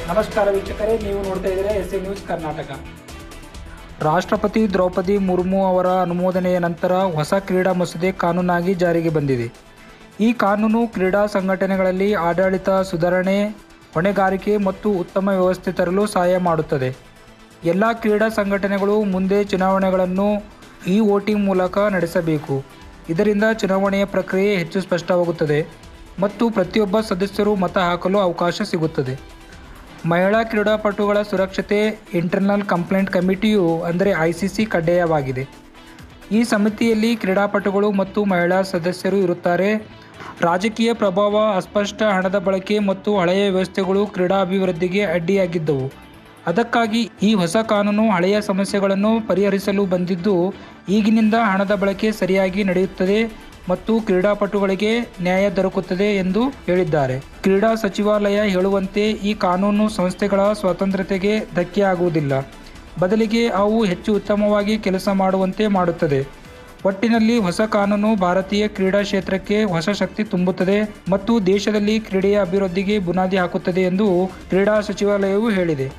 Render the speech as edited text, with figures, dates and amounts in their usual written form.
ನಮಸ್ಕಾರ ವೀಕ್ಷಕರೇ, ನೀವು ನೋಡ್ತಾ ಇದ್ದೀರಾ ಎಸ್ ಎ ನ್ಯೂಸ್ ಕರ್ನಾಟಕ. ರಾಷ್ಟ್ರಪತಿ ದ್ರೌಪದಿ ಮುರ್ಮು ಅವರ ಅನುಮೋದನೆಯ ನಂತರ ಹೊಸ ಕ್ರೀಡಾ ಮಸೂದೆ ಕಾನೂನಾಗಿ ಜಾರಿಗೆ ಬಂದಿದೆ. ಈ ಕಾನೂನು ಕ್ರೀಡಾ ಸಂಘಟನೆಗಳಲ್ಲಿ ಆಡಳಿತ ಸುಧಾರಣೆ, ಹೊಣೆಗಾರಿಕೆ ಮತ್ತು ಉತ್ತಮ ವ್ಯವಸ್ಥೆ ತರಲು ಸಹಾಯ ಮಾಡುತ್ತದೆ. ಎಲ್ಲ ಕ್ರೀಡಾ ಸಂಘಟನೆಗಳು ಮುಂದೆ ಚುನಾವಣೆಗಳನ್ನು ವೋಟಿಂಗ್ ಮೂಲಕ ನಡೆಸಬೇಕು. ಇದರಿಂದ ಚುನಾವಣೆಯ ಪ್ರಕ್ರಿಯೆ ಹೆಚ್ಚು ಸ್ಪಷ್ಟವಾಗುತ್ತದೆ ಮತ್ತು ಪ್ರತಿಯೊಬ್ಬ ಸದಸ್ಯರು ಮತ ಹಾಕಲು ಅವಕಾಶ ಸಿಗುತ್ತದೆ. ಮಹಿಳಾ ಕ್ರೀಡಾಪಟುಗಳ ಸುರಕ್ಷತೆ ಇಂಟರ್ನಲ್ ಕಂಪ್ಲೇಂಟ್ ಕಮಿಟಿಯು ಅಂದರೆ ICC ಕಡ್ಡಾಯವಾಗಿದೆ. ಈ ಸಮಿತಿಯಲ್ಲಿ ಕ್ರೀಡಾಪಟುಗಳು ಮತ್ತು ಮಹಿಳಾ ಸದಸ್ಯರು ಇರುತ್ತಾರೆ. ರಾಜಕೀಯ ಪ್ರಭಾವ, ಅಸ್ಪಷ್ಟ ಹಣದ ಬಳಕೆ ಮತ್ತು ಹಳೆಯ ವ್ಯವಸ್ಥೆಗಳು ಕ್ರೀಡಾ ಅಭಿವೃದ್ಧಿಗೆ ಅಡ್ಡಿಯಾಗಿದ್ದವು. ಅದಕ್ಕಾಗಿ ಈ ಹೊಸ ಕಾನೂನು ಹಳೆಯ ಸಮಸ್ಯೆಗಳನ್ನು ಪರಿಹರಿಸಲು ಬಂದಿದ್ದು, ಈಗಿನಿಂದ ಹಣದ ಬಳಕೆ ಸರಿಯಾಗಿ ನಡೆಯುತ್ತದೆ ಮತ್ತು ಕ್ರೀಡಾಪಟುಗಳಿಗೆ ನ್ಯಾಯ ದೊರಕುತ್ತದೆ ಎಂದು ಹೇಳಿದ್ದಾರೆ. ಕ್ರೀಡಾ ಸಚಿವಾಲಯ ಹೇಳುವಂತೆ ಈ ಕಾನೂನು ಸಂಸ್ಥೆಗಳ ಸ್ವಾತಂತ್ರ್ಯತೆಗೆ ಧಕ್ಕೆಯಾಗುವುದಿಲ್ಲ, ಬದಲಿಗೆ ಅವು ಹೆಚ್ಚು ಉತ್ತಮವಾಗಿ ಕೆಲಸ ಮಾಡುವಂತೆ ಮಾಡುತ್ತದೆ. ಒಟ್ಟಿನಲ್ಲಿ ಹೊಸ ಕಾನೂನು ಭಾರತೀಯ ಕ್ರೀಡಾ ಕ್ಷೇತ್ರಕ್ಕೆ ಹೊಸ ಶಕ್ತಿ ತುಂಬುತ್ತದೆ ಮತ್ತು ದೇಶದಲ್ಲಿ ಕ್ರೀಡೆಯ ಅಭಿವೃದ್ಧಿಗೆ ಬುನಾದಿ ಹಾಕುತ್ತದೆ ಎಂದು ಕ್ರೀಡಾ ಸಚಿವಾಲಯವು ಹೇಳಿದೆ.